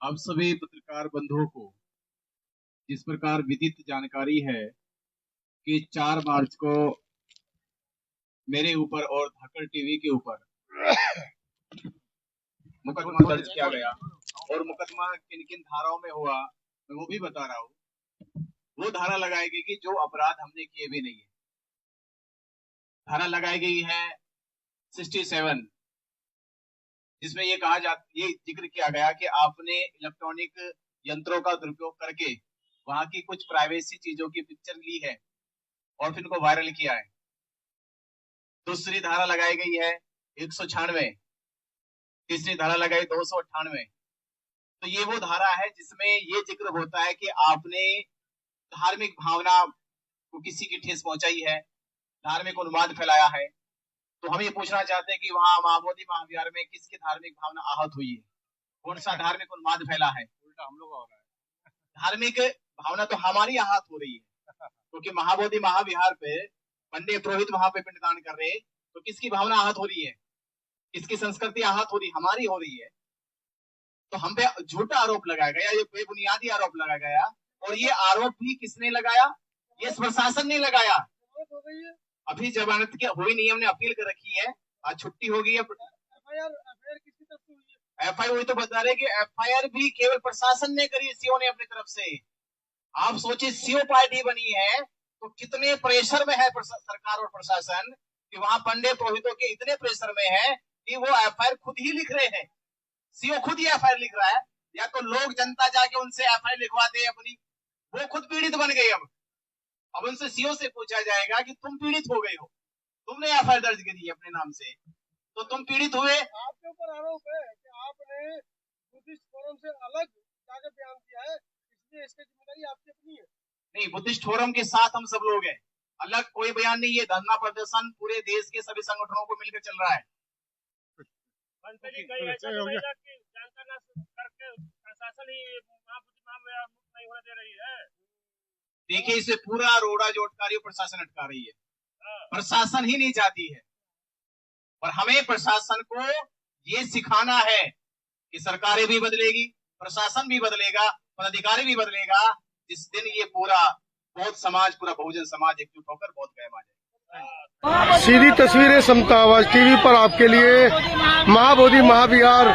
आप सभी पत्रकार बंधुओं को जिस प्रकार विदित जानकारी है कि 4 मार्च को मेरे ऊपर और धाकड़ टीवी के ऊपर मुकदमा दर्ज किया गया और मुकदमा किन किन धाराओं में हुआ मैं वो भी बता रहा हूँ। वो धारा लगाई गई कि जो अपराध हमने किए भी नहीं है। धारा लगाई गई है 67, जिसमें ये जिक्र किया गया कि आपने इलेक्ट्रॉनिक यंत्रों का दुरुपयोग करके वहां की कुछ प्राइवेसी चीजों की पिक्चर ली है और फिर उनको वायरल किया है। दूसरी धारा लगाई गई है 196, तीसरी धारा लगाई 298। तो ये वो धारा है जिसमें ये जिक्र होता है कि आपने धार्मिक भावना को किसी की ठेस पहुंचाई है, धार्मिक उन्माद फैलाया है। तो हम ये पूछना चाहते हैं कि वहां महाबोधि महाविहार में किसकी धार्मिक भावना आहत हुई है, कौन सा धार्मिक उन्माद फैला है? उल्टा हम लोग हो रहा है। धार्मिक भावना तो हमारी आहत हो रही है, क्योंकि महाबोधि महाविहार पे पंडित पुरोहित वहां पे पिंडदान कर रहे, तो किसकी भावना आहत हो रही है, किसकी संस्कृति आहत हो रही, हमारी हो रही है। तो हम पे झूठा आरोप लगाया गया, ये बेबुनियादी आरोप लगाया गया। और ये आरोप भी किसने लगाया? ये प्रशासन ने लगाया। अभी जमानत की हुई नहीं, हमने अपील कर रखी है, आज छुट्टी हो गई है। एफआईआर हुई तो बता रहे कि एफआईआर भी केवल प्रशासन ने करी, सीओ ने अपनी तरफ से। आप सोचिए, सीओ पार्टी बनी है तो कितने प्रेशर में है सरकार और प्रशासन कि वहां पंडित पुरोहितों के इतने प्रेशर में है कि वो एफआईआर खुद ही लिख रहे हैं। सीओ खुद ही एफआईआर लिख रहा है, या तो लोग जनता जाके उनसे एफआईआर लिखवाते हैं अपनी, वो खुद पीड़ित बन गए। अब उनसे सीओ से पूछा जाएगा कि तुम पीड़ित हो गए हो, तुमने एफआईआर दर्ज करी अपने नाम से, तो तुम पीड़ित हुए। आपके ऊपर आरोप है कि आपने बुद्धिस्ट फोरम से अलग जाकर बयान दिया है, इसलिए इसकी जिम्मेदारी आपकी अपनी है। नहीं, बुद्धिस्ट फोरम के साथ हम सब लोग हैं, अलग कोई बयान नहीं है। धरना प्रदर्शन पूरे देश के सभी संगठनों को मिलकर चल रहा है। देखिए, इसे पूरा रोड़ा जोटकारी प्रशासन अटका रही है, प्रशासन ही नहीं चाहती है। और हमें प्रशासन को ये सिखाना है कि सरकारें भी बदलेगी, प्रशासन भी बदलेगा, पदाधिकारी भी बदलेगा, जिस दिन ये पूरा बौद्ध समाज, पूरा बहुजन समाज एकजुट होकर बौद्ध गया आ जाए। सीधी तस्वीरें समता आवाज टीवी पर आपके लिए महाबोधि महाविहार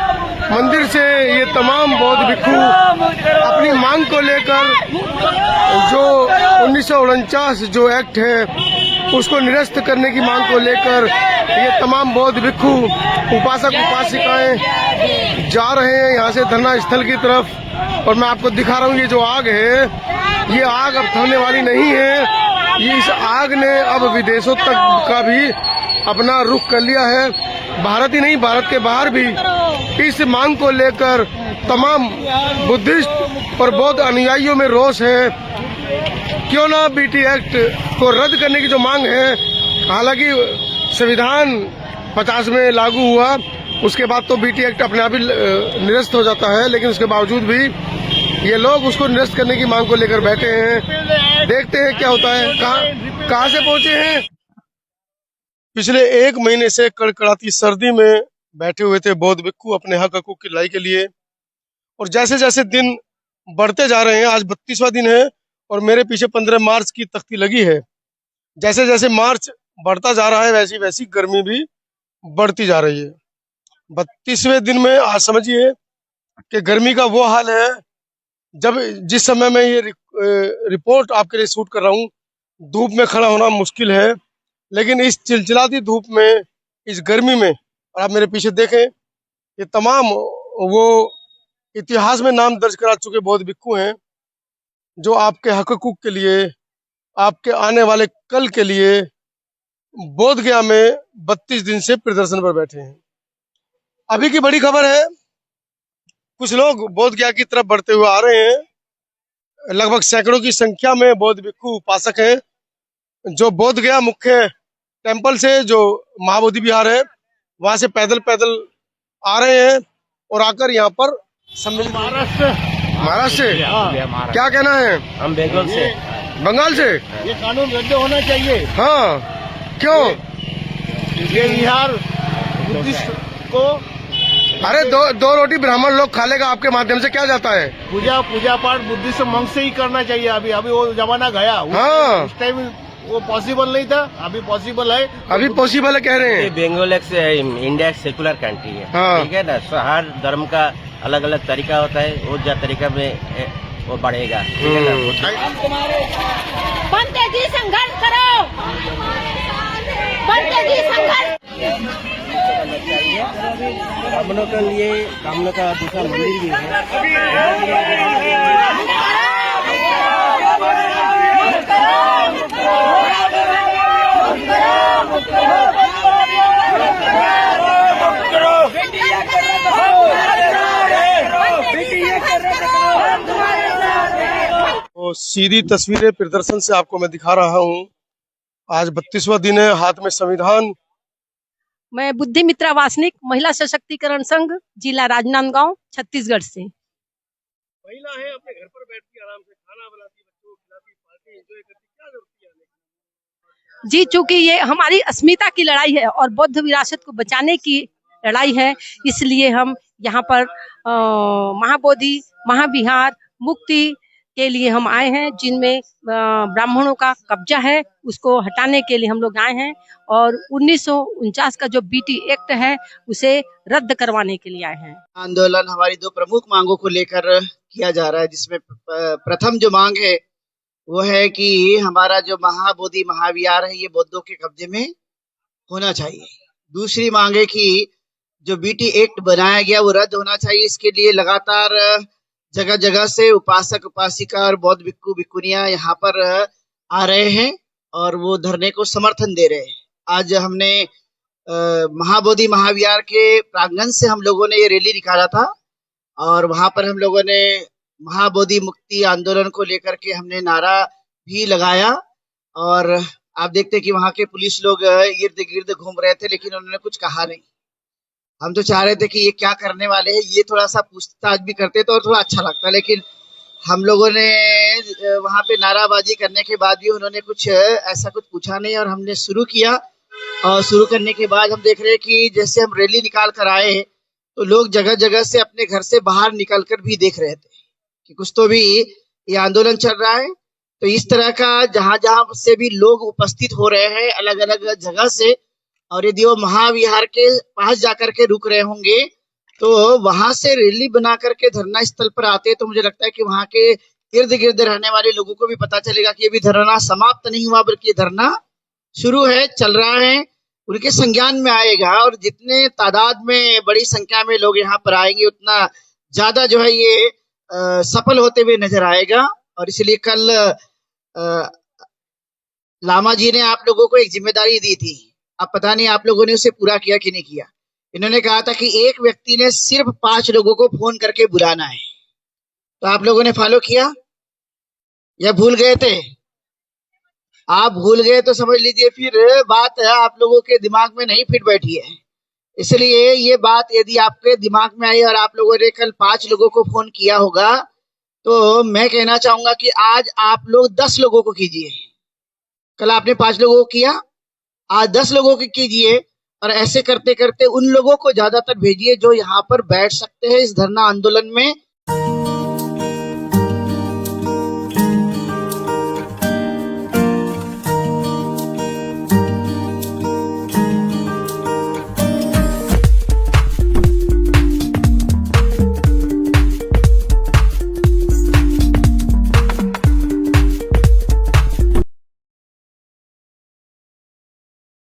मंदिर से ये तमाम बौद्ध भिक्षु अपनी मांग को लेकर जो 1949 जो एक्ट है उसको निरस्त करने की मांग को लेकर ये तमाम बौद्ध भिक्षु उपासक उपासिकाएं जा रहे हैं यहाँ से धरना स्थल की तरफ। और मैं आपको दिखा रहा हूँ, ये जो आग है, ये आग अब थमने वाली नहीं है। ये इस आग ने अब विदेशों तक का भी अपना रुख कर लिया है। भारत ही नहीं, भारत के बाहर भी इस मांग को लेकर तमाम बुद्धिस्ट और बौद्ध अनुयायियों में रोष है। क्यों ना बीटी एक्ट को रद्द करने की जो मांग है, हालांकि संविधान 50 में लागू हुआ, उसके बाद तो बीटी एक्ट अपने आप ही निरस्त हो जाता है, लेकिन उसके बावजूद भी ये लोग उसको निरस्त करने की मांग को लेकर बैठे हैं। देखते हैं क्या होता है। कहाँ से पहुंचे हैं? पिछले 1 महीने से कड़कड़ाती सर्दी में बैठे हुए थे बौद्ध भिक्षु अपने हक हकूक की लड़ाई के लिए। और जैसे जैसे दिन बढ़ते जा रहे हैं, आज 32वां दिन है और मेरे पीछे 15 मार्च की तख्ती लगी है। जैसे जैसे मार्च बढ़ता जा रहा है, वैसी वैसी गर्मी भी बढ़ती जा रही है। 32वें दिन में आज समझिए कि गर्मी का वो हाल है, जिस समय मैं ये रिपोर्ट आपके लिए शूट कर रहा हूँ, धूप में खड़ा होना मुश्किल है। लेकिन इस चिलचिलाती धूप में, इस गर्मी में, और आप मेरे पीछे देखें, ये तमाम वो इतिहास में नाम दर्ज करा चुके बौद्ध भिक्षु हैं जो आपके हक हकूक के लिए, आपके आने वाले कल के लिए बोध गया में 32 दिन से प्रदर्शन पर बैठे हैं। अभी की बड़ी खबर है, कुछ लोग बोध गया की तरफ बढ़ते हुए आ रहे हैं। लगभग सैकड़ों की संख्या में बौद्ध भिक्षु उपासक हैं जो बोध गया मुख्य टेंपल से, जो महाबोधि विहार है, वहां से पैदल पैदल आ रहे हैं और आकर यहाँ पर सम्मिलित। महाराष्ट्र से क्या कहना है? हम बंगाल से। बंगाल से ये कानून रद्द होना चाहिए। हाँ, क्यों? ये विहार बुद्धिस्ट को अरे दो रोटी ब्राह्मण लोग खा लेगा, आपके माध्यम से क्या जाता है? पूजा पाठ बुद्धिस्ट मंग से ही करना चाहिए। अभी वो जमाना गया। हाँ। उस टाइम वो पॉसिबल नहीं था, अभी पॉसिबल है। अभी पॉसिबल है कह रहे हैं। बंगाल एक इंडिया एक सेकुलर कंट्री है, हाँ। ठीक है ना। हर धर्म का अलग अलग तरीका होता है, वो जो तरीका में वो बढ़ेगा, ठीक है ना। बनते जी संघर्ष करो, बनते जी संघर्ष। ब्राह्मणों के लिए ब्राह्मणों का दूसरा मंदिर भी है। तो सीधी तस्वीरें प्रदर्शन से आपको मैं दिखा रहा हूँ। आज 32वां दिन है, हाथ में संविधान। मैं बुद्धि मित्रा वासनिक, महिला सशक्तिकरण संघ, जिला राजनांदगांव, छत्तीसगढ़ से। महिला है, अपने घर पर बैठती आराम से खाना बनाती, बच्चों को खिलाती, पार्टी एंजॉय करती, क्या जरूरत है? जी, चूंकि ये हमारी अस्मिता की लड़ाई है और बौद्ध विरासत को बचाने की लड़ाई है, इसलिए हम यहाँ पर महाबोधि महाविहार मुक्ति के लिए हम आए हैं, जिनमें ब्राह्मणों का कब्जा है, उसको हटाने के लिए हम लोग आए हैं। और 1949 का जो बीटी एक्ट है, उसे रद्द करवाने के लिए आए हैं। आंदोलन हमारी दो प्रमुख मांगों को लेकर किया जा रहा है, जिसमें प्रथम जो मांग है वो है कि हमारा जो महाबोधि महाविहार है, ये बौद्धों के कब्जे में होना चाहिए। दूसरी मांग है कि जो बीटी एक्ट बनाया गया वो रद्द होना चाहिए। इसके लिए लगातार जगह जगह से उपासक उपासिका और बौद्ध भिक्खु भिक्खुनियां यहाँ पर आ रहे हैं और वो धरने को समर्थन दे रहे हैं। आज हमने महाबोधि महाविहार के प्रांगण से हम लोगों ने ये रैली निकाला था और वहां पर हम लोगों ने महाबोधि मुक्ति आंदोलन को लेकर के हमने नारा भी लगाया। और आप देखते हैं कि वहां के पुलिस लोग इर्द गिर्द घूम रहे थे, लेकिन उन्होंने कुछ कहा नहीं। हम तो चाह रहे थे कि ये क्या करने वाले हैं, ये थोड़ा सा पूछताछ भी करते तो और थोड़ा अच्छा लगता, लेकिन हम लोगों ने वहां पे नाराबाजी करने के बाद भी उन्होंने कुछ ऐसा कुछ पूछा नहीं और हमने शुरू किया। और शुरू करने के बाद हम देख रहे हैं कि जैसे हम रैली निकाल कर आए तो लोग जगह जगह से अपने घर से बाहर निकल कर भी देख रहे थे कि कुछ तो भी ये आंदोलन चल रहा है। तो इस तरह का जहां जहां से भी लोग उपस्थित हो रहे हैं अलग अलग जगह से, और यदि वो महाविहार के पास जाकर के रुक रहे होंगे तो वहां से रैली बना करके धरना स्थल पर आते, तो मुझे लगता है कि वहां के इर्द गिर्द रहने वाले लोगों को भी पता चलेगा कि अभी धरना समाप्त नहीं हुआ, बल्कि धरना शुरू है, चल रहा है, उनके संज्ञान में आएगा। और जितने तादाद में बड़ी संख्या में लोग यहाँ पर आएंगे उतना ज्यादा जो है ये सफल होते हुए नजर आएगा। और इसलिए कल लामा जी ने आप लोगों को एक जिम्मेदारी दी थी, अब पता नहीं आप लोगों ने उसे पूरा किया कि नहीं किया। इन्होंने कहा था कि एक व्यक्ति ने सिर्फ 5 लोगों को फोन करके बुलाना है, तो आप लोगों ने फॉलो किया या भूल गए थे? आप भूल गए तो समझ लीजिए फिर बात है आप लोगों के दिमाग में नहीं फिट बैठी है। इसलिए ये बात यदि आपके दिमाग में आई और आप लोगों ने कल 5 लोगों को फोन किया होगा, तो मैं कहना चाहूंगा कि आज आप लोग 10 लोगों को कीजिए। कल आपने 5 लोगों को किया, आज 10 लोगों को कीजिए, और ऐसे करते करते उन लोगों को ज्यादातर भेजिए जो यहाँ पर बैठ सकते हैं इस धरना आंदोलन में।